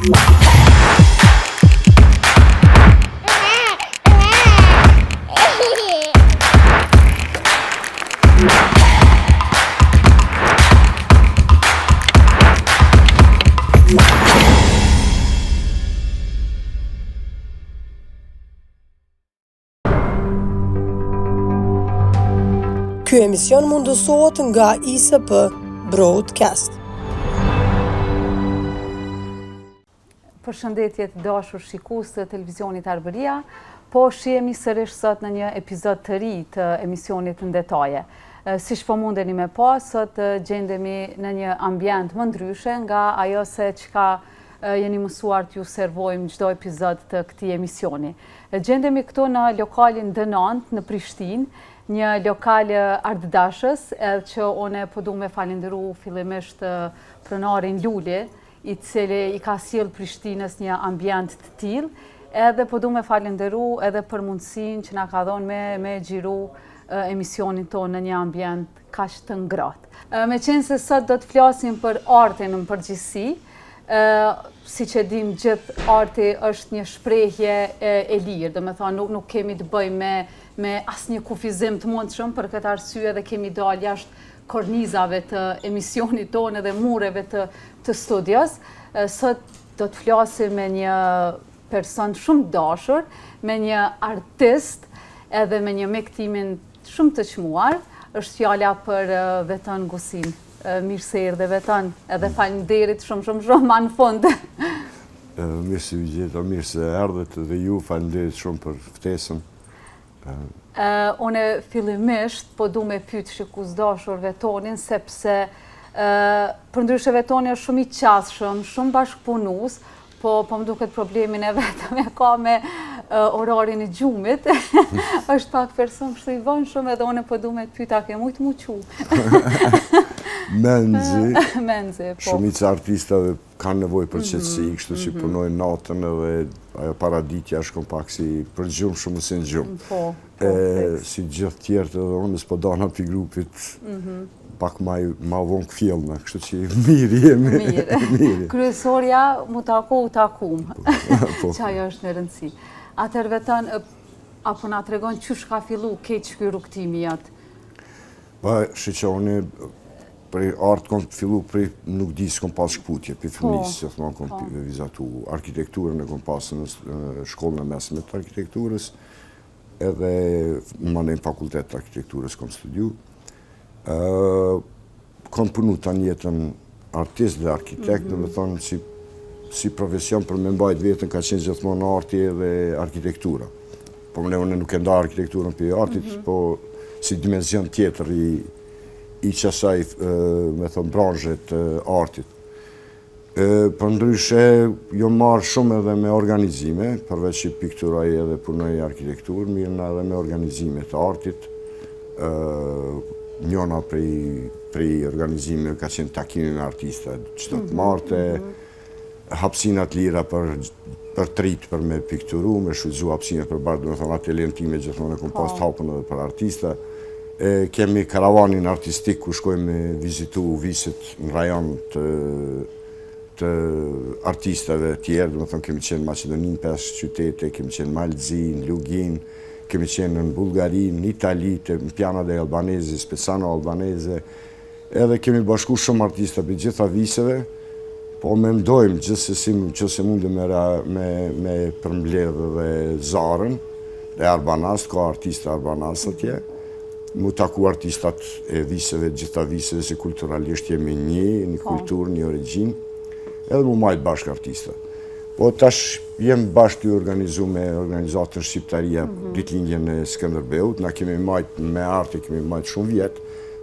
Ky emision mundësohet nga ISP Broadcast. Përshëndetje të dashur shikues të televizionit Arbëria, po shihemi sërish sot në një episod të ri të emisionit në detaje. Siç po mundeni me pa, sot gjendemi në një ambient më ndryshe nga ajo se çka jeni mësuar t'ju servojmë çdo episod të këtij emisioni. Gjendemi këtu në lokalin Dënant në Prishtinë, një lokal ardhdashës, edhe që une po du me falenderu fillimisht pronarin Luli, i cili i ka sjell Prishtinës një ambient të tillë, edhe po du me falenderu edhe për mundësinë që na ka dhënë me xhiru emisionin tonë në një ambient kaq të ngrohtë. Meqense se sot do të flasim për artin në përgjithësi, siç e dim gjithë arti është një shprehje e lirë, do me thonë nuk kemi të bëjmë me asnjë kufizim të mundshëm, për këtë arsye dhe kemi dalë jashtë kornizave të emisionit tonë dhe mureve të studios. Sot do të flasim me një person shumë dashur, me një artist edhe me një mektimin shumë të çmuar. Është fjala për Veton Gusin. Mirë se erdhe Veton, edhe faleminderit shumë ma në fund. Mirë se u gjeta, mirë se erdhët dhe ju, faleminderit shumë për ftesën. Une fillimisht po du me pyet shikues dashur Vetonin, sepse përndryshe Vetoni është shumë i qasshëm, shumë bashkëpunues, po më duket problemin e vetëm e ka me orarin e gjumit. Është pak person kështu i vonshëm, edhe une po du me të pyet a ke mujt mu qu. Menzi, po. Shumica artistave kanë nevojë për qetësi, kështu që punojnë natën edhe ajo paraditja është pak si për gjumë shumë si në gjumë. Si gjithë tjertë edhe unë s'po dana për grupit pak ma vonë këfjellëna, kështu që mirë jemi. Mirë. Kryesorja mu taku u takum, që ajo është në rëndësi. Atër Veton, apo na tregon qysh ka fillu keq ky rrugtimi jot? Unë prej artë kom fillu prej nuk di s'kom pas shkputje, për fëmisë, që thëma kom vizatu arkitekturën e kom pasë në shkollën e mesme të arkitekturës, edhe në manem fakultet të arkitekturës kom studiu. Kom punu të njetën artist dhe arkitekt, dhe me thonë si profesion për me mbajt vetën ka qenë gjithmonë arti dhe arkitektura. Po më unë nuk e nda arkitekturën për artit, po si dimension tjetër i qasaj, me thonë, branxhet artit. Për ndryshe, jo marrë shumë edhe me organizime, përveç që pikturaj edhe punoj arkitekturë, mirë edhe me organizime të artit. Njona prej organizime ka qenë takimi me artista, qdo të marte, hapsinat lira për trit, për me pikturu, me shudzu hapsinat për bardë, me thonë atelien time gjithmonë e kom pas të hapën edhe për artista. Kemi karavanin artistik ku shkojmë me vizitu visit në rajon të artistave tjerë, dhe me thonë kemi qenë në Macedonin 5 qytete, kemi qenë në Malzi, në Lugin, kemi qenë në Bullgari, në Itali, në Piana dhe Albanezi, Spesano Albaneze, edhe kemi bashku shumë artista për gjitha viseve, po me mdojmë gjithsesi që se mundi me përmbledhë dhe Zarën, dhe Arbanas, ka artista Arbanas atje, mu taku artistat e viseve, gjitha viseve, se kulturalisht jemi një kulturë, një origjinë, edhe mu majtë bashkë artista. Po tash jem bashkë të organizu me organizatën Shqiptaria ditëlindjen e Skënderbeut, na kemi majtë me artë, kemi majtë shumë vjetë,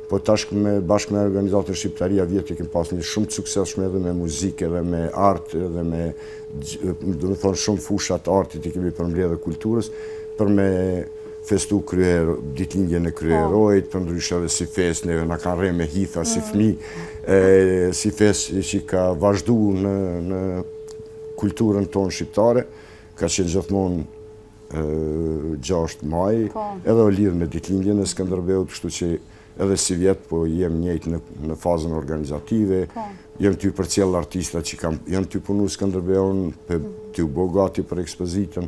po tash bashkë me organizatën Shqiptaria vjetë kemi pas një shumë të sukseshme edhe me muzikë, edhe me artë, edhe me, do me thonë, shumë fushat artit i kemi përmbledhë kulturës, për me festu ditëlindjen e kryeherojit, për ndryshe edhe si fest, neve na kanë rejë me hitha si fmi, si fest që ka vazhdu në kulturën tonë shqiptare, ka qenë gjithmonë 6 maj, edhe o lirë me ditëlindjen e Skënderbeut, kështu që edhe si vjetë, po jem njëjtë në fazën organizative, jem ty për cjellë artistat që janë ty punu Skënderbeun, ty u bogati për ekspozitën,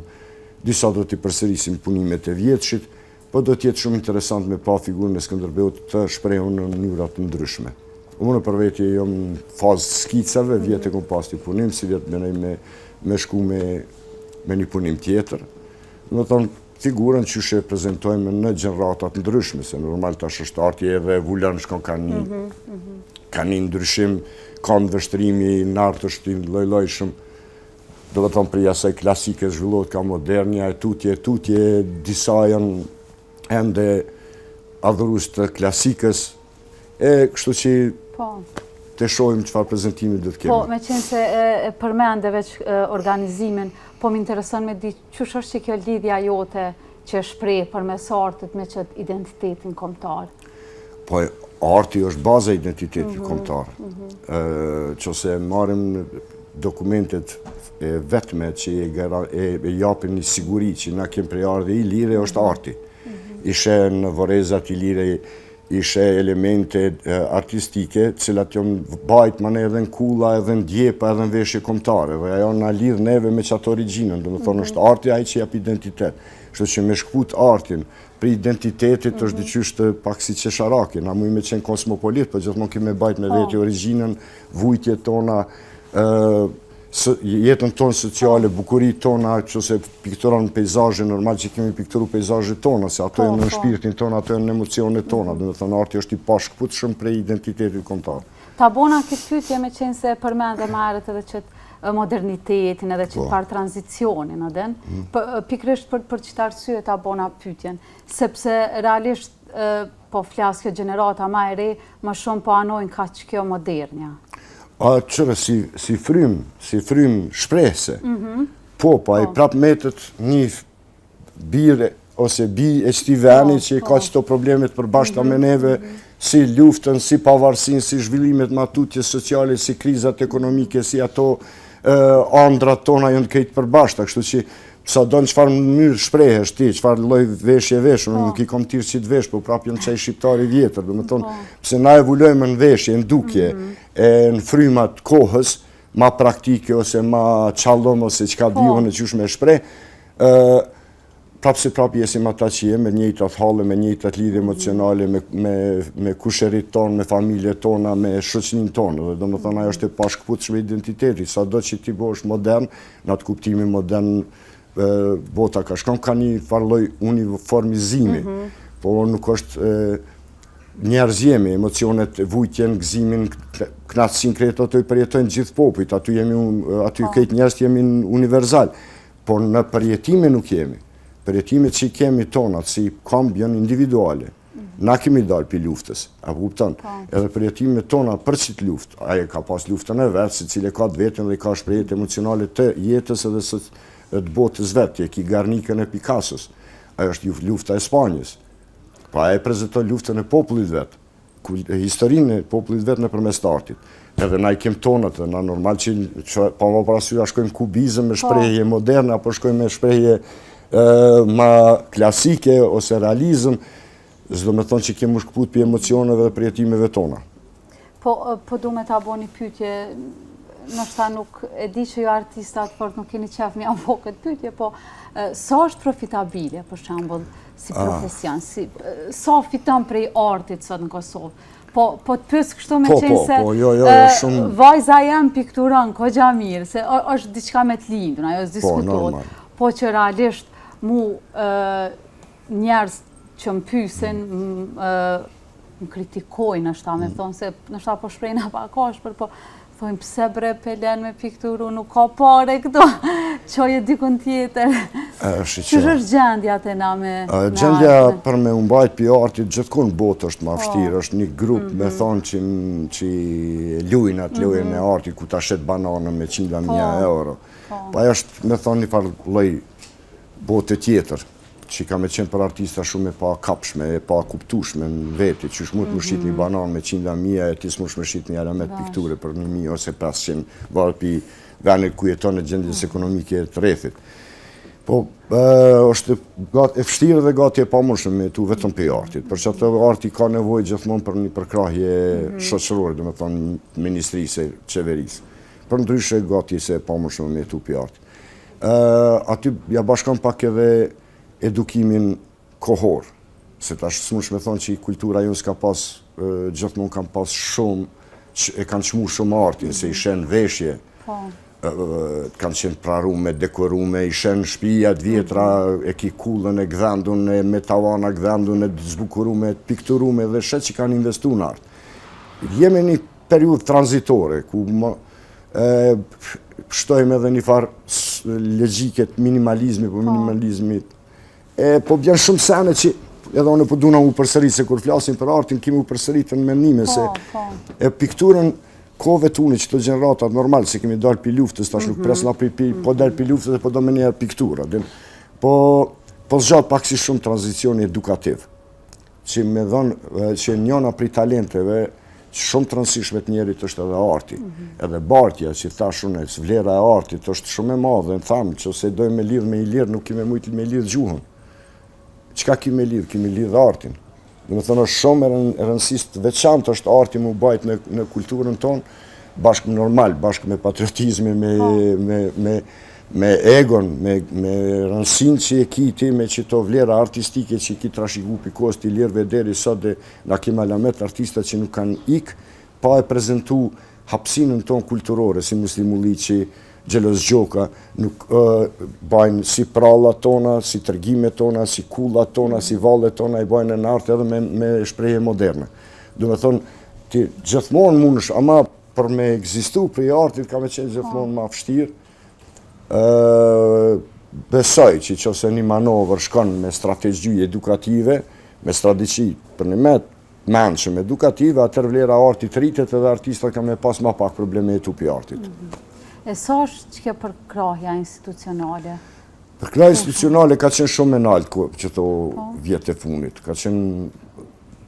disa do t'i përsërisim punimet e vjetëshit, po do t'jetë shumë interesant me pa figurën e Skënderbeut të shprehur në mënyrat të ndryshme. Unë për vetje jam në fazë skicave, vjetë e kom pas një punim, si vjetë bënej me shku me një punim tjetër. Në thonë, figurën që shë prezentojme në gjeneratat ndryshme, se normal të është artje edhe vullan shkon ka një ndryshim, ka në vështrimi, në artë është i lojlojshëm, do të thonë për jasaj klasike zhvillohet ka modernja, tutje, disa janë ende adhurus të klasikës, kështu që të shojmë çfarë prezentimi do të kemi. Po, me qenë se e përmende veç organizimin, po më intereson me di çush është që kjo lidhja jote që shpreh përmes artit me qëtë identitetin kombëtar? Po, arti është baza e identitetit kombëtar. Qose marrim dokumentet e vetme që e japin një siguri që na kemë prej ardhe i lire është arti. Ishe në vorezat i lire, ishe elemente artistike, cilat janë bajt mane edhe në kulla, edhe në djepa, edhe në veshje kombëtare, dhe ajo na lidh neve me qatë origjinën, do të thonë është arti ai që jap identitet. Kështu që me shkput artin për identitetit është diqysh të pak si qesharaki, na mujme qenë kosmopolit, për gjithmonë kime bajt me veti origjinën, vujtjet tona, jetën tonë sociale, bukurit tona, që se pikturon pejzajë, normal që kemi pikturu pejzajët tona, se ato e në shpirtin tona, ato e në emocionet tona, dhe me thënë arti është i pashkëput shumë prej identitetit kombëtar. Ta bona këtë pyetje me qenë se përmende më herët edhe qëtë modernitetin edhe qëtë parë tranzicionin, pikrisht për qëtë arsye ta bona pyetjen, sepse realisht po flasë kjo generata ma e re, më shumë po anojnë ka që kjo modernja. Qërë si frym shprehse, po, pa i prap metet një bire ose bi e qëti veni që ka qëto problemet përbashkëta me neve, si luftën, si pavarësin, si zhvillimet matutje sociale, si krizat ekonomike, si ato andrat tona jënë krejtë përbashkëta, kështu që sa do në qëfar mënyrë shprehesh ti, qëfar loj veshje vesh, unë nuk i kom tirë që të vesh, po prap jënë qaj shqiptari vjetër, dhe më tonë, pëse na evoluojme në veshje, në dukje, në frymat kohës, ma praktike, ose ma qallom, ose qka dihon e qush me shprej, prap se prap jesim ata që je, me njëjtat halle, me njëjtat lidhje emocionale, me kusherit tonë, me familje tona, me shoqnin tonë, dhe do më thonë ajo është e pashkëput shme identiteti, sa do që ti bo është modern, në atë kuptimi modern, bota ka shkon, ka një farloj uniformizimi, po nuk është njerëzjemi, emocionet, vujtjen, gëzimin, knatësin kretë, ato i përjetojnë gjithë popujt, aty këtë njerëz jemi universal, por në përjetime nuk jemi. Përjetimet që i kemi tonat, si kamb janë individuale, na kemi dalë për luftës, a kupton, edhe përjetimet tona për qitë luft, aje ka pas luftën e vetë, si cile ka të vetën dhe ka shprehjet emocionale të jetës edhe të botës vetë, ki Garnikën e Picassos, ajo është lufta e Spanjës, pa e prezenton luftën e popullit vetë, historinë e popullit vetë në përmes të artit. Edhe na i kem tonët, na normal që pa më parasyra shkojmë kubizëm me shprehje moderne, apo shkojmë me shprehje ma klasike ose realizëm, zdo me thonë që kemë shkëput për emocioneve dhe përjetimeve tona. Po du me ta bo një pyetje, nështë ta nuk e di që ju artistat fort nuk keni qef mi avo këtë pyetje, po sa është profitabile, për shambull, si profesion, sa fiton prej artit sot në Kosovë? Po të pësë kështu me qenë se vajza jem pikturon, ko gja mirë, se është diçka me të lindu, ajo është diskutot, po që realisht mu njerës që më pysin, më kritikojnë, nështë ta me thonë, se nështë ta po shprejnë apakashpër, po thojnë pëse bre pelen me pikturu, nuk ka pare këto, qoj e dikun tjetër. Qështë është gjendja të na me artë? Gjendja për me umbajt për artit gjithkun botë është ma vështirë, është një grup me thonë që lujnë atë lojën e artit ku ta shetë bananën me 100.000 euro. Pa është me thonë një farë loj botë tjetër, që ka me qenë për artista shumë e pa kapshme, e pa kuptushme në veti, që shmut më shqit një banan me 100.000 e ti s'mush më shqit një alamet pikture për 1.000 ose 500, varë për venit ku jeton e gjendjes ekonomike të rethit. Po, është e vështirë dhe gati e pamundshme me tu vetëm për artit, për që atë arti ka nevojë gjithmonë për një përkrahje shoqërore, do me thonë ministrisë, qeverisë. Për ndryshe gati se e pamundshme me tu për artit. Aty ja bashkon pak edhe edukimin kohor, se tash s'mundsh me thonë që kultura jonë s'ka pas, gjithmonë kam pas shumë, e kanë çmuar shumë artin, se i shenë veshje, kanë qenë prarume, dekorume, i shenë shtëpia të vjetra, e ki kullën e gdhendun, me tavana gdhendun, e zbukurume, pikturume dhe shet që kanë investu në art. Jemi një periudhë tranzitore, ku shtojmë edhe një farë logjiket minimalizmi, po minimalizmit. Po bjen shumë sene që edhe unë po duna u përsërit, se kur flasim për artin, kemi u përsërit në mendime, se pikturën kove tuni që të gjeneratat normal, se kemi dalë për luftës, tash nuk presna po dalë për luftës dhe po do me njerë piktura. Po zgjatë pak si shumë tranzicioni edukativ, që me dhonë që njëna prej talenteve shumë të rëndësishme të njerit është edhe arti. Edhe bartja, që thash unë, vlera e artit është shumë e madhe, në thamë që se dojmë me lidhë me i lirë, nuk kime mujtë me lidhë gjuhën. Qka kime lidhë? Kime lidhë artin. Dhe me thënë është shumë e rëndësisë veçantë është arti mu bajt në kulturën tonë, bashkë normal, bashkë me patriotizmi, me egon, me rëndësinë që e kiti, me qito vlera artistike që i ki trashiku pikos t'i lirëve deri sot dhe na kema lamet artista që nuk kanë ikë, pa e prezentu hapsinën tonë kulturore, si Muslimulli që Gjelos Gjoka, nuk bajnë si prallat tona, si tërgimet tona, si kullat tona, si vallet tona, i bajnë në art edhe me shprehje moderne. Do me thonë, ti gjithmonë mundesh, ama për me egzistu për i artit, ka me qenë gjithmonë ma vështirë. Besoj që qëse një manovër shkon me strategji edukative, me strategji për një mençëm edukative, atër vlera artit rritet edhe artistat ka me pas ma pak probleme e tu për artit. E sa është që ke përkrahja institucionale? Përkrahja institucionale ka qenë shumë e naltë qëto vjetë e funit. Ka qenë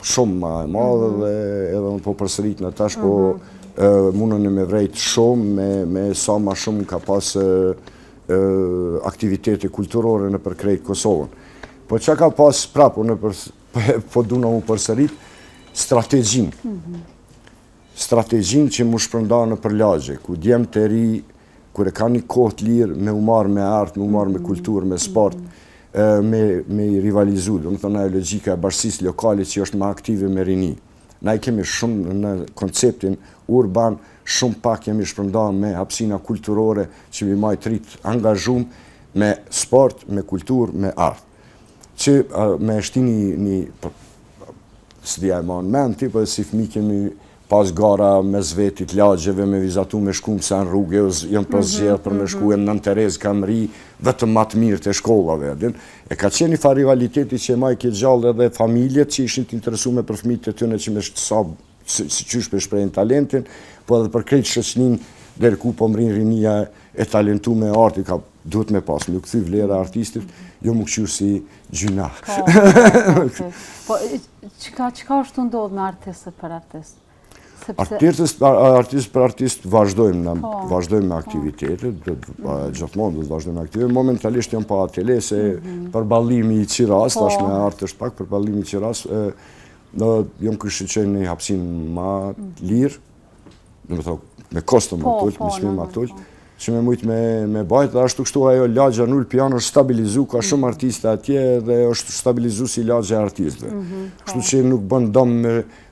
shumë ma e madhe dhe edhe në po përsërit në tash, po mundën e me vrejt shumë, me sa ma shumë ka pas aktivitete kulturore në përkrejt Kosovën. Po që ka pas prapo po duna mu përsërit, strategjin. Strategjin që mu shpërnda në përlagje, ku djemë të ri, kur e ka një kohë të lirë me u marrë me artë, me u marrë me kulturë, me sport, me i rivalizu, do më thënë ajo logjika e bashkësisë lokale që është ma aktive me rini. Na i kemi shumë në konceptin urban, shumë pak kemi shpërnda me hapësina kulturore që mi majtë rritë angazhum me sport, me kulturë, me artë. Që me eshti një së dhja e ma në menti, po si fëmi kemi pas gara me zvetit lagjeve, me vizatu me shku më sa në rrugë, jam pas zgjedhë për me shku e në Nën Terezë kam ri, vetëm matë mirë të shkollave. E ka qenë një fa rivaliteti që e maj ke gjallë edhe familjet që ishin të interesume për fëmijët e tëne që me shtë si qysh për shprejnë talentin, po edhe për krejtë shëqnin dherë ku po mërin rinia e talentu me arti, ka duhet me pas, me u këthy vlera artistit, jo më këqyrë si gjyna. Po, qka është të ndodhë me artistët për artistë? Artist për artist vazhdojmë me aktivitetet, gjithmonë do të vazhdojmë me aktivitetet. Momentalisht jam pa atele, se përballimi i Qiras, tash me artë është pak, përballimi i Qiras, jam kështë që një hapsin ma lirë, me kostë më tullë, me qmi ma tullë, që me mujtë me bajtë, dhe ashtu kështu ajo lagja në ullë piano është stabilizu, ka shumë artiste atje dhe është stabilizu si lagja e artistëve. Kështu që nuk bën dom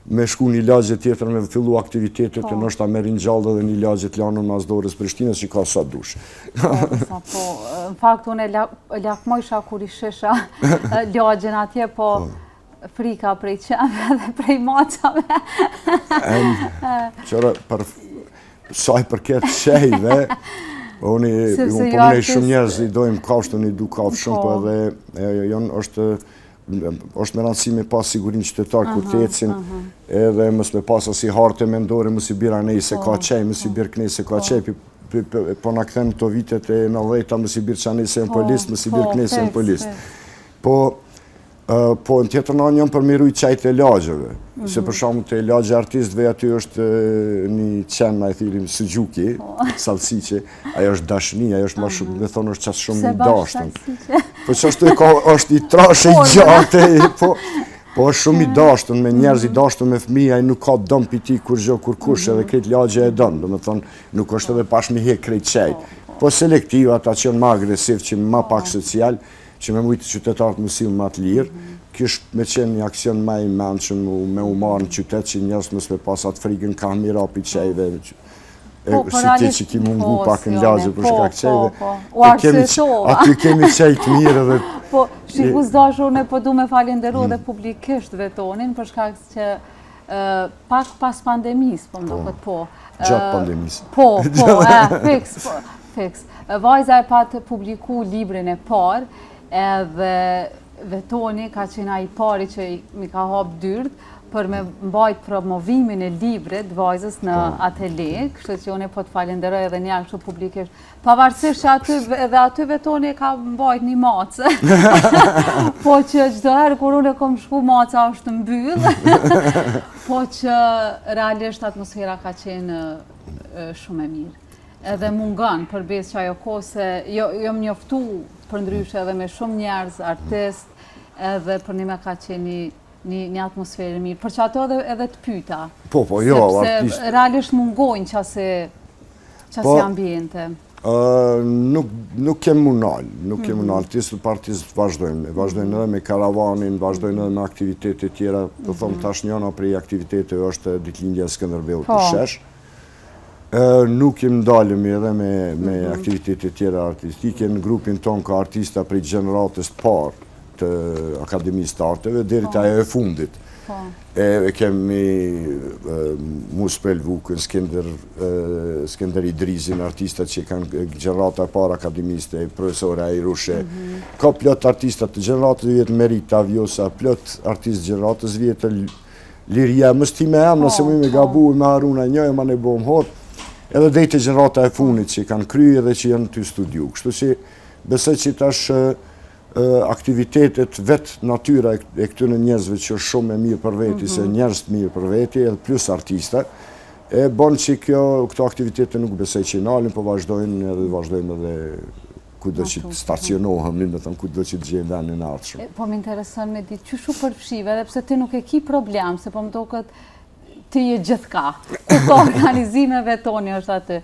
me shku një lagje tjetër me fillu aktivitetet e nështë ta me rinjallë dhe një lagje të lanën Mazdorës Prishtinës që ka sa dush. Po, në fakt, unë e lakmojsha kur i shesha lagjen atje, po frika prej qenve dhe prej macave. Qëra, saj përket qejve, unë i shumë njerëz i dojmë kafshtën, i du kafshë shumë, po edhe jonë është me rëndësi me pas sigurin qytetar kur të ecin, edhe mës me pas asi harte mendore, mës i bira nej se ka qej, mës i birë knej se ka qej, po në këthen të vitet e 90-ta, mës i birë qa nej se në polist, mës i birë knej se në polist. Po, Po në tjetër anë jam përmiru i qajt e lagjeve. Se për shumë të lagje artistëve aty është një qenë, a e thirim, Sëgjuki, Salsiqe, ajo është dashni, ajo është ma shumë, me thonë është qatë shumë një dashtën. Po që është i trashe i gjate, po është shumë i dashtën, me njerëz i dashtën me fëmija, nuk ka dëmë për ti kur gjo, kur kush, edhe krejt lagje e dëmë, do me thonë, nuk është edhe pashmi hek krejt qajt. Po selektiva, ata që janë ma agresiv, që ma pak social, që me mujtë qytetarët mësim ma të lirë, kështë me qenë një aksion ma i menqëm me u marë në qytet që njërës mësë me pasat frigën ka mira për qejve, si ti që ki mungu pak në lagje për shkak qejve. U arsëtova. Aty kemi qejt mirë dhe... Po, shikus dashur ne po du me falenderu dhe publikisht Vetonin, për shkak që pak pas pandemis, po më do këtë po. Gjatë pandemis. Po, fiks. Vajza e patë publiku librin e parë, edhe Vetoni ka qenë ai pari që mi ka hap dyrt për me mbajt promovimin e librit vajzës në atelier, kështu që unë po të falenderoj edhe një kështu publikisht. Pavarësisht që edhe aty Vetoni ka mbajt një macë, po që çdo herë kur unë kom shku maca është mbyll, po që realisht atmosfera ka qenë shumë e mirë. Edhe mungan përbes që ajo kohë se jo më njoftu për ndryshe edhe me shumë njerëz, artist, edhe për një me ka qenë një atmosferë mirë. Për që ato edhe të pyta. Po, jo, artist. Sepse realisht mungojnë qasi ambiente. Nuk kem munal, artistët për artistët vazhdojnë edhe me karavanin, vazhdojnë edhe me aktivitetet tjera, të thomë tash njëna prej aktivitetet është ditëlindja e Skënderbeut të shesh. Nuk im dalemi edhe me aktivitetet tjera artistike, në grupin ton ka artista prej gjeneratës parë të Akademisë të Arteve, deri të ajo e fundit. E kemi Muspel Vukën, Skender Idrizin, artistat që kanë gjenerata e parë Akademisë, profesore Ajrushe. Ka plot artistat të gjeneratës vjetë Merita Vjosa, plot artistë gjeneratës vjetë Liria, mështi me em, nëse mu me gabu, me Haruna njëjë, ma ne bom hot, edhe dhejtë gjenerata e funit që kanë kryje dhe që janë të studiu. Kështu që besoj që tash aktivitetet vetë natyra e këtyre njerëzve që është shumë e mirë për veti, se njerëz të mirë për veti, edhe plus artista, e bon që këto aktivitete nuk besoj që nalin, po vazhdojnë edhe ku do që të stacionohem, me thëmë ku do që të gjenë venin artëshëm. Po më interesën me ditë, që shu përfshive, edhe pse ti nuk e ki problem, se po më do këtë ti e gjithka, ku ka organizime Vetoni është aty.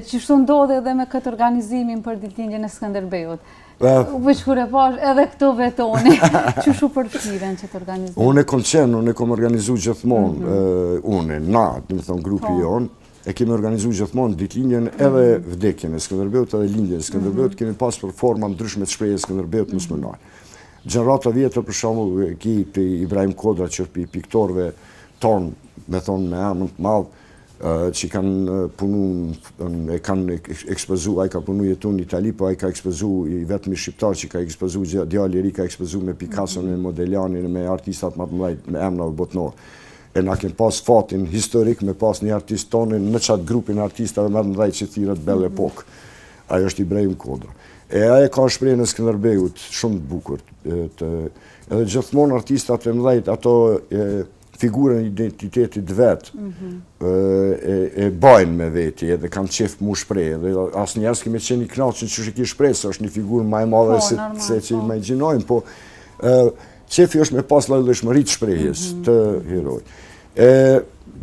Që shu ndodhe edhe me këtë organizimin për ditëlindjen e Skënderbeut. Vëq kur e pash edhe këto Vetoni, që shu përfshive në qëtë organizime? Unë e kom organizu gjithmonë, në thonë grupi jonë, e kemi organizu gjithmonë ditëlindjen edhe vdekjen e Skënderbeut edhe lindjen e Skënderbeut, kemi pas për forma ndryshme të shprehjes Skënderbeut mësmënaj. Gjenerata vjetër për shembull ki për Ibrahim Kodra që për piktorëve tonë, me thonë me emën të madhë, që kanë punu, e kanë ekspozu, a i ka punu jetu në Itali, po a i ka ekspozu i vetëmi shqiptar që ka ekspozu, djali i ri ka ekspozu me Picasso, me Modigliani, me artistat më të mëdhenj, me emrave botënore. E na kem pas fatin historik me pas një artist tonë në qatë grupin artistave më të mëdhenj që thirët Belle Epoque. Ajo është Ibrahim Kodra. E aje ka shprehjen e Skënderbeut shumë të bukur. Edhe gjithmonë artistat e mëdhenj, ato figurën identitetit vetë e bajnë me veti edhe kanë qef mu shprej edhe asë njerës kemi qenë i knaqën që ki shprej se është një figurë ma e madhe se që imaginojnë, po qefi është me pas lojlëshmëri të shprejjes të heroj.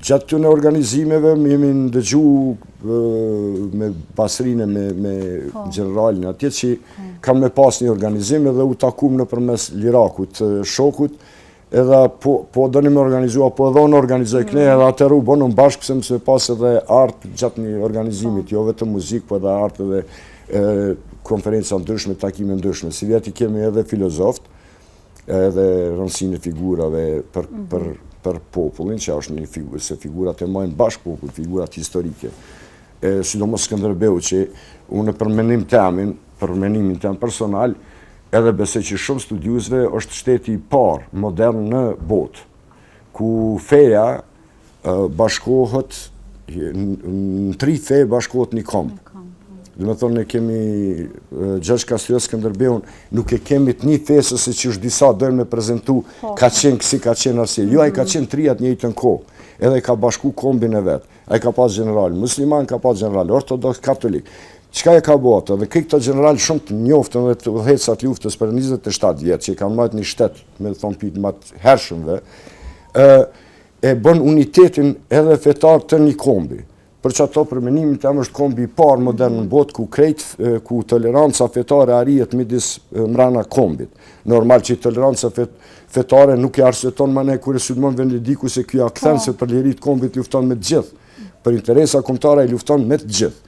Gjatë të në organizimeve më jemi ndëgju me Basrinë, me generalin atje që kam me pas një organizim edhe u takum në përmes Lirakut, shokut, edhe po do një me organizua, po edhe unë organizoj këne, edhe atër u bonën bashkë, pëse mësë me pas edhe artë gjatë një organizimit, jo vetëm muzikë, po edhe artë edhe konferenca ndryshme, takime ndryshme. Si vjeti kemi edhe filozoft, edhe rëndësinë e figurave për popullin, që është një figurë, se figurat e majnë bashkë popull, figurat historike. Sidomos Skënderbeut, që unë për menimin tem personal, edhe besoj që shumë studiusve është shteti i parë, modern në botë, ku feja bashkohet, në 3 fe bashkohet një kom. Dhe me thonë, ne kemi Gjergj Kastriot Skënderbeun, nuk e kemi të një fesë se që është disa dojnë me prezentu ka qenë kësi, ka qenë arsi. Jo, a i ka qenë trijat njëjtën kohë, edhe ka bashku kombin e vetë. A i ka pas general musliman, ka pas general ortodoks, katolik. Qka e ka botë? Dhe këto general shumë të njoftën dhe të udhëhecat luftës për 27 vjetë, që i kanë majtë një shtet, me thonë pitë matë hershëmve, e bën unitetin edhe fetar të një kombi. Për që ato për menimin të është kombi i parë modern në botë ku toleranca fetare arrijet midis mrana kombit. Normal që i toleranca fetare nuk e arsyeton ma ne kure sulmon Venediku se kjo a kthen se për lirit kombit lufton me të gjithë. Për interesa kombëtare i lufton me të gjithë.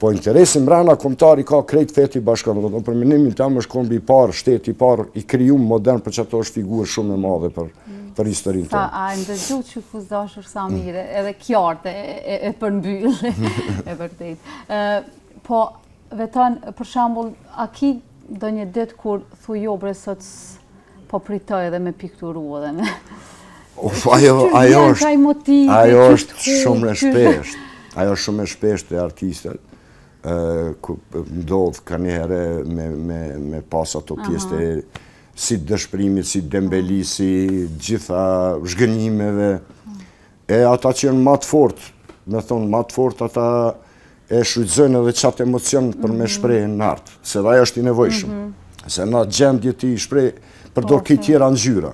Po interesin mrana kombëtar i ka krejt feti bashkan. Për menimin të është kombi i parë, shteti i parë, i kryum modern për që ato është figurë shumë e madhe për historinë tonë. A ndëgju që fuzdashur sa mire, edhe kjartë e përmbyllë, e vërtet. Po, vetan, për shambull, a ki do një ditë kur thu jobre sot po pritoj edhe me pikturu edhe me... Ajo është shumë e shpesht. Ajo është shumë e shpesht e artistet. Ndodhë ka njëherë me pas ato pjesë e si dëshpërimit, si dembelisi, gjitha zhgënjimeve. E ata që janë matë fort, me thonë matë fort, ata e shrydzojnë edhe qatë emocion për me shprejë në artë, se dhe ajo është i nevojshëm. Se na gjendje ti shprejë, përdor këtë tjera në gjyra.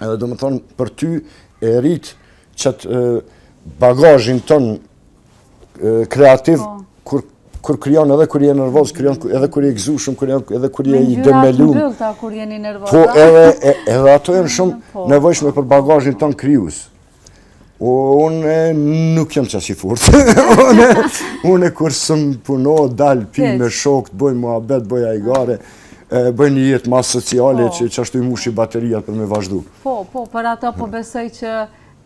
Edhe do me thonë, për ty e rritë qëtë bagajin tonë kreativ, kur kryon edhe kur je nervoz, edhe kur je gëzushëm, edhe kur je i dëmelum. Me ngjyrat kur jeni nervoz. Po edhe ato janë shumë nevojshme për bagazhin tonë kryus. Unë nuk jam qaq i furt. Unë kur sëm puno, dal, pi me shokët, bëj muhabet, bëj ajgare, bëj një jetë mas sociale që ashtu i mushi baterijat për me vazhdu. Po, për ato po besoj që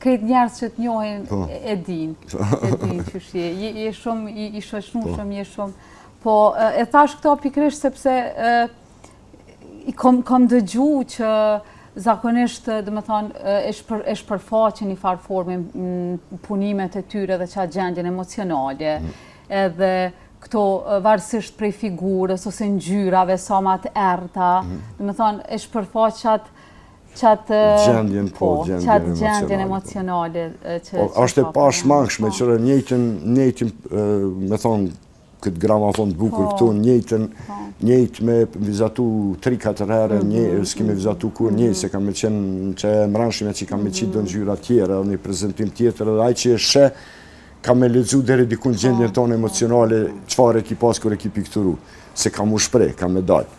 këtë njerës që të njohin e din që shje. Je shumë i shoqnushëm, je shumë. Po, e thash këto pikrish sepse kom dëgju që zakonisht, dhe me thonë, e shpërfaqen një farë forme punimet e tyre dhe qatë gjendjen emocionale. Edhe këto varësisht prej figurës ose ngjyrave, sa ma të erta. Dhe me thonë, e shpërfaqat qatë gjendjen emocionale. Ashtë e pashmangshme që njëjtin, me thonë, këtë gramafon të bukur këtu, njëjtë me vizatu 3-4 herë, s'ki me vizatu kur njëjtë, se kam me qenë që e mranshime që kam me qitë do në gjyra tjera, një prezentim tjetër, edhe aj që e shë, kam me ledzu deri dikun gjendjen tonë emocionale, qëfar e ki pas kër e ki pikturu, se kam u shprej, kam me dajtë.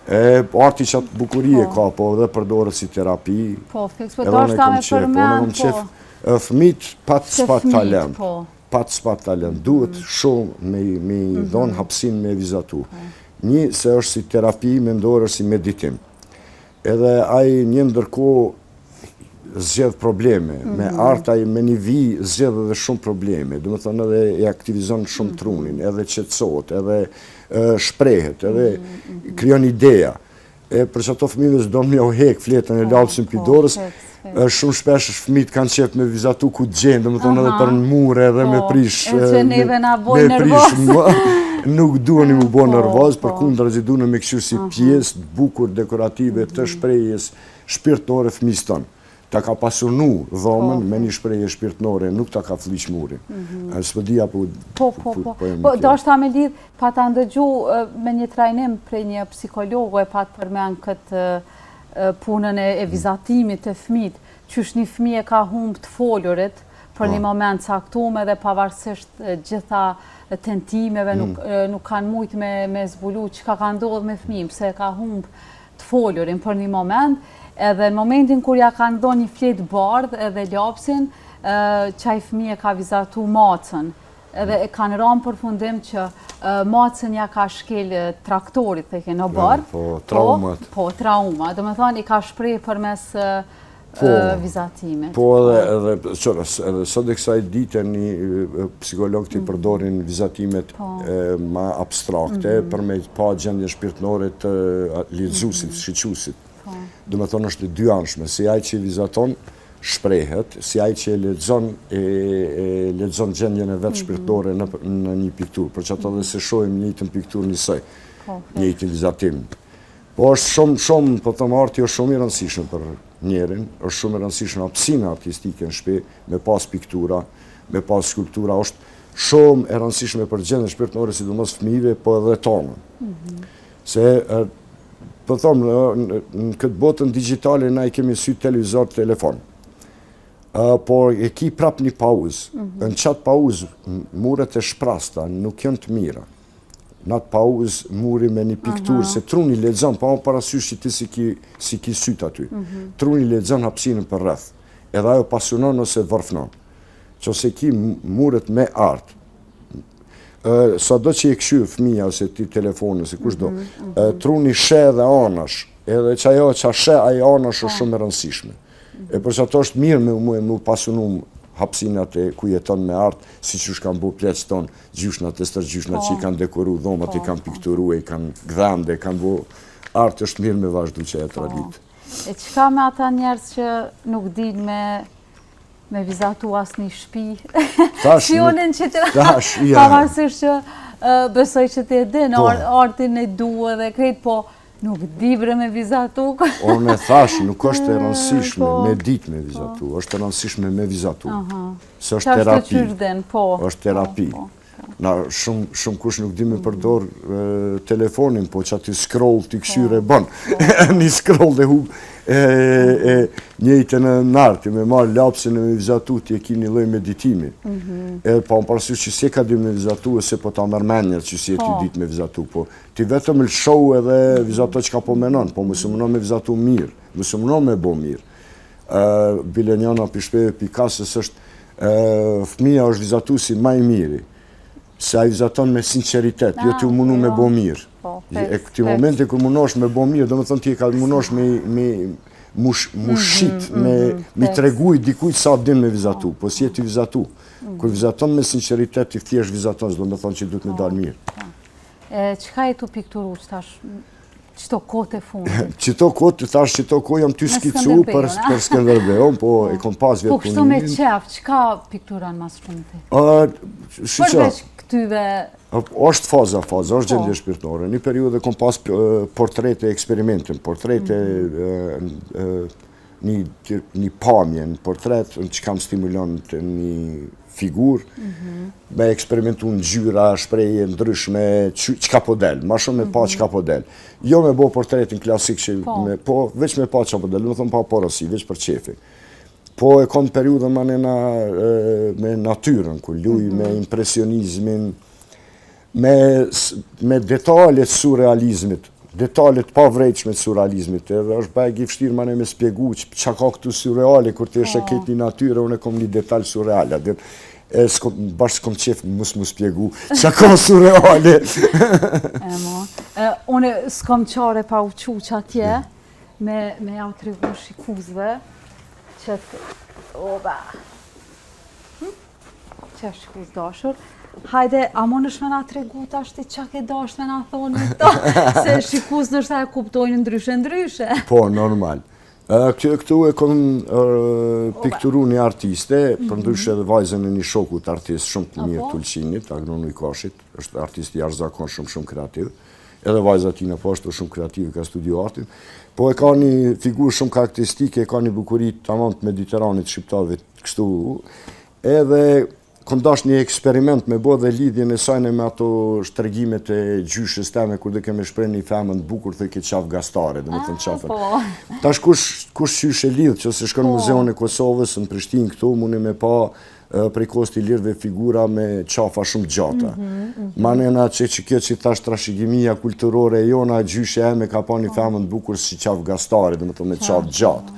Arti që atë bukurie ka, po edhe përdore si terapi, edhe në kom qef, në kom qef, fëmit pat talent, pat talent, duhet shumë me i dhonë hapsin me vizatu. Një se është si terapi, mendore si meditim. Edhe aj një ndërko zgjedh probleme, me arta me një vi zgjedh edhe shumë probleme, dhe me thënë edhe e aktivizon shumë trunin, edhe qetësot, edhe shprehet, edhe kryon ideja. Për që ato fëmijës do më hek fletën e lalësin pidorës, shumë shpesh fëmijët kanë qef me vizatu ku të gjenë, dhe me thonë edhe për në mure edhe me prish. E që neve na boj nervoz. Nuk duheni mu bo nervoz, për kundra që duheni me këshu si pjesë bukur, dekorative, të shprejjes shpirtnore fëmijës tonë. Ta ka pasurnu dhomën me një shprejje shpirtnore, nuk ta ka fliq murin. Së pëdia po... Po, do është ta me lidh, pa ta ndëgju me një trajnim prej një psikologu e pa të përmen këtë punën e vizatimit të fëmit, qysh një fëmije ka humbë të folurit për një moment saktume dhe pavarësisht gjitha tentimeve nuk kanë mujtë me zbulu që ka ndodhë me fëmijim, pse ka humbë të folurin për një moment, edhe në momentin kur ja ka ndonë një fletë bardhë edhe lapsin, qaj fëmije ka vizatu macën. Edhe e kanë ramë për fundim që macën ja ka shkel traktorit të në bardhë. Po, traumat. Po, trauma. Dhe me thonë, i ka shprej për mes vizatimet. Po, edhe sot e kësaj dite një psikolog të i përdorin vizatimet ma abstrakte për me pa gjendje shpirtnore të lidzusit, shqyqusit. Dhe me thonë është dy anshme, se aj që i vizaton shprehet, si ai që lexon gjendjen e vetë shpirtërore në një pikturë, për që ato dhe se shohim njëjtën pikturë njësoj, njëjtin vizatim. Po është shumë, po thëmë, arti është shumë i rëndësishëm për njerin, është shumë i rëndësishëm hapësina artistike në shtëpi, me pas piktura, me pas skulptura, është shumë e rëndësishme për gjendjen shpirtërore, sidomos fëmijëve, po edhe tonë. Se, po thëmë, në këtë botën digjitale, na i kemi sy televizor, telefon. Por e ki prap një pauzë. Në qatë pauzë, muret e shprasta nuk janë të mira. Në atë pauzë muri me një pikturë, se truni lexon, pa më parasysh që ti si ki syt aty. Truni lexon hapësinën për rreth. Edhe ajo pasionon ose vërfnon. Qose ki muret me art. Sado që i këshy fëmija ose ti telefonë, ose kushdo, truni she dhe anash. Edhe që ajo që she ajo anash është shumë e rëndësishme. E për që ato është mirë me pasionum hapësinat e ku jeton me art, si që kanë bu pleqë tonë, gjyshnat e stërgjyshnat që i kanë dekoru dhomat, i kanë pikturu, i kanë gdhamde, kanë bu art, është mirë me vazhdu që e tradit. E qëka me ata njerës që nuk din me vizatu asë një shpi? Shionin që të pavarësisht që besoj që të edin, artin e duhe dhe krejt, po nuk dibre me vizatu. Unë e thash, nuk është e rëndësishme me ditë me vizatu, është e rëndësishme me vizatu. Se është terapi. është terapi. Shumë kush nuk di me përdor telefonin, po që ati scroll t'i këshyre bën. Një scroll dhe hub njëjtën në arti, me marrë lapsin e me vizatu, t'i e ki një lloj meditimi. Po më parasysh që si ka di me vizatu, se po ta mërmenjer që si e t'i dit me vizatu, po ti vetëm lëshohu edhe vizatu që ka po menon, po mësë mënon me vizatu mirë, mësë mënon me bo mirë. Bile njëna pishpeve Pikasës është fëmija është vizatu si maj miri, se a i vizaton me sinceritet, jo t'ju munu me bo mirë. E këti momente kër munosh me bo mirë, do më thënë ti e ka munosh me mushit, me treguj dikujt sa din me vizatu, po si e t'i vizatu. Kër vizaton me sinceritet, ti thjesht vizaton, do më thënë që du t'me dalë mirë. Qëka e tu pikturu që tash, qëto kote fundit? Qëto kote, tash qëto kohë jam ty skicu për Skënderbeun, po e kom pas vjetë punimin. Po kështu me qef, qëka piktura në mas shumë ti? Përveç këtyve... është faza, është gjendje shpirtërore. Një periudhe kom pas portrete eksperimentin, portrete një pamje, një portret që kam stimulon të një figur, me eksperimentu në gjyra, shpreje, ndryshme, që ka po del, ma shumë me pa që ka po del. Jo me bo portretin klasik, po veç me pa që ka po del, me thonë pa porosi, veç për qefi. Po e kom periudën me natyrën, ku luj, me impresionizmin, me detalet surrealizmit, detalet pavrejqme të surrealizmit, edhe është bajg i fështirë me spjegu që ka këtu surreale, kur të eshe ketë një natyre, unë e kom një detalj surreale, bashkë s'kom qef mu spjegu që ka surreale. Unë s'kom qare pa uqu që atje, me ja të regu shikuzve, që të... Oba! Që është shikuz dashur. Hajde, a më nëshme nga të regu të ashtë që ke dashme nga thonë në to, se shikuz nështë e kuptojnë ndryshe. Po, normal. Këtu e kom pikturu një artiste, për ndryshe edhe vajzën e një shokut artist shumë të mirë Tulqinit, Agnonu Ikashit, është artist i jashtëzakon shumë kreativ, edhe vajza tina po është shumë kreativ, ka studio artin, po e ka një figur shumë karakteristike, ka një bukurit tamam të Mediteranit shqiptarëve kështu, edhe kom dash një eksperiment me bo dhe lidhjen e sajnë me ato shtërgimet e gjyshës teme, kur dhe keme shprej një femën bukur, dhe ke qaf gastare, dhe me thënë qafën. Tash kush qysh e lidhë, që se shkon në Muzeon e Kosovës, në Prishtinë këtu, muni me pa prej kosti lirëve figura me qafa shumë gjata. Manena që kjo që tash trashëgimia kulturore e jona, gjyshë e me ka pa një femën bukur si qaf gastare, dhe me thënë me qaf gjatë.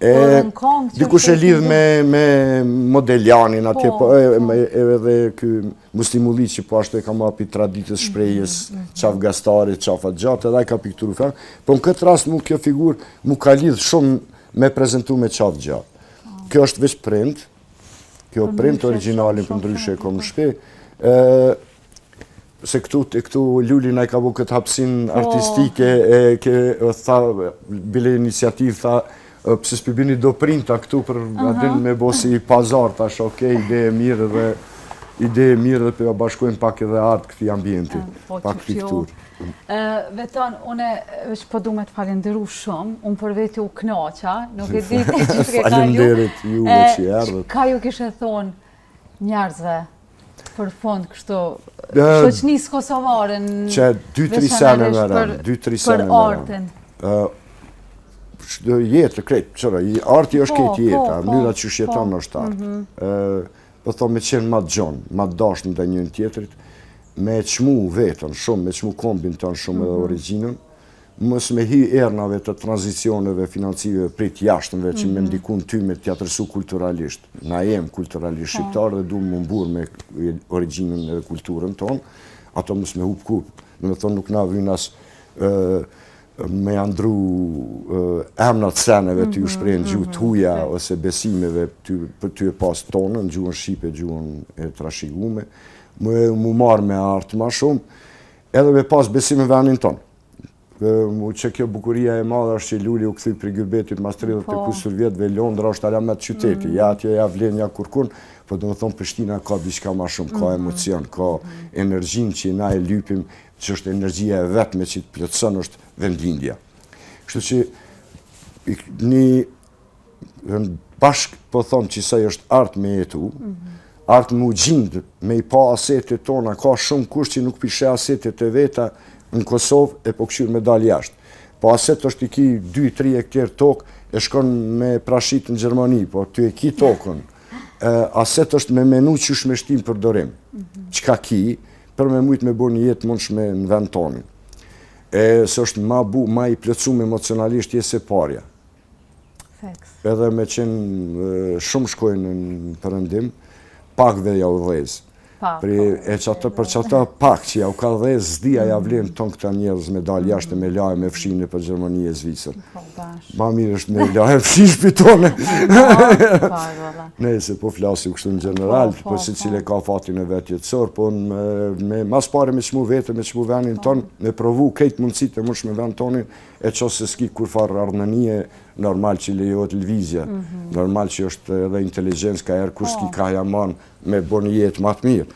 Dikush e lidh me Modeljanin atje, edhe kë Muslimulli që po ashtu e ka marrë pi traditës shprejjes qaf gastare, qafat gjatë, edhe ka pikturu femë, po në këtë rast mu kjo figur mu ka lidh shumë me prezentu me qaf gjatë. Kjo është veç print, kjo print originalin për ndryshe e kom në shpe, se këtu Luli na i ka bu këtë hapsin artistike, bile iniciativ, tha, Pse s'pibini do printa këtu për adin me bo si pazar tash, okej, ide e mirë dhe për bashkojnë pak edhe artë këti ambienti, pak piktur. Veton, une veç po du me të falenderu shumë, unë për veti u knaqa, nuk e di që të ke kalu. Falenderit juve që erdhët. Ka ju kishe thonë njerëzve për fond kështu, shoqënisë kosovare që 2-3 sene mërën, 2-3 sene për artën. Jetë, krejtë, qëra, arti është këtë jetë, mënyra që shjeton është artë. Po thonë me qenë ma gjonë, ma dashnë dhe njën tjetërit, me qmu vetën shumë, me qmu kombin tonë shumë edhe originën, mos me hi ernave të tranzicioneve financive prit jashtënve që me ndikun ty me t'jatërsu kulturalisht. Na jem kulturalisht shqiptar dhe du më mbur me originën edhe kulturën tonë, ato mos me hup kup. Në me thonë nuk na vynas me andru emnat seneve të ju shprejnë gjuhë të huja ose besimeve për ty e pas tonën, gjuhën shqipe, gjuhën e trashigume, mu marrë me artë ma shumë, edhe me pas besime venin tonë. Që kjo bukuria e madhe është që Luli u këthy për Gyrbetit mas 34 vjetëve, Londra është alamet qyteti, ja atje ja vlen ja kurkun, po do më thonë Prishtina ka diçka ma shumë, ka emocion, ka energjin që na e lypim, që është energjia e vetme që të plotëson është vendlindja. Kështu që një bashk po thonë që saj është artë me jetu, artë më gjindë, me i pa asetet tona, ka shumë kush që nuk pishe asetet e veta në Kosovë e po këshyrë me dalë jashtë. Po aset është i ki 2-3 hektar tokë e shkon me prashit në Gjermani, po ty e ki tokën. Aset është me menu qysh me shtim për dorim. Qka ki, për me mujtë me bo një jetë mund shme në vend tonin. Së është ma i plëcum emocionalisht jesë e parja. Edhe me qenë shumë shkojnë në përëndim, pak dhe ja u dhezë. Për që ata pak që ja u ka dhezë, zdia ja vlenë tonë këta njerëz me dalë jashtë me lajë me fshinë për Gjermani e Zvicër. Ma mirë është me lajë fshinë shpitone. Nëse po flasim kështu në general, po si cile ka fatin e vetë jetësor, po mas pare me qmu vete, me qmu venin tonë, me provu krejt mundësit e mundsh me ven tonin, e qo se s'ki kur farë ardhënënie, normal që lejo televizja, normal që është edhe inteligencë ka erë kur s'ki ka jaman me bo një jetë ma të mirë.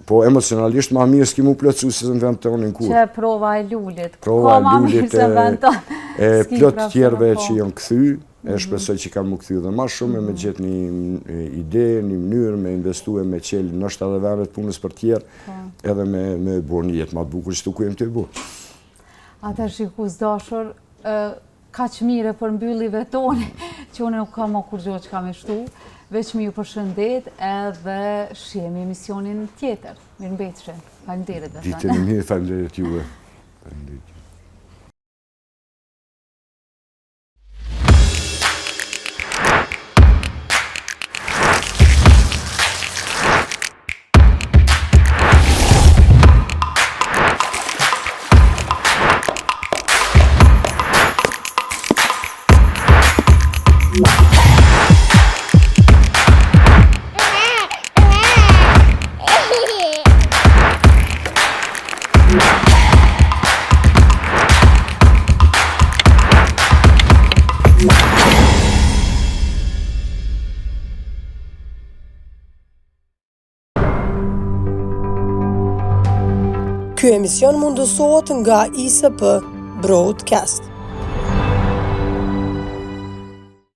Po emocionalisht ma mirë s'ki mu plëcu se në vend tonin kur. Që prova e lullit, prova e lullit e plët tjerve që janë këthy, e shpresoj që kam mu këthy dhe ma shumë, me gjithë një ide, një mënyrë, me investu e me qelë nështë edhe vendet punës për tjerë, edhe me bo një jetë ma të bukur që të kujem të e bu. Ata shikus dashur, ka që mire për mbyllive toni, që une nuk ka më kur gjohë që ka me shtu, veç me ju përshëndet edhe shihemi emisionin tjetër. Mirë mbetëshe, falenderit dhe Ditën e mirë, falenderit juve. Ky emision mundësohet nga ISP Broadcast.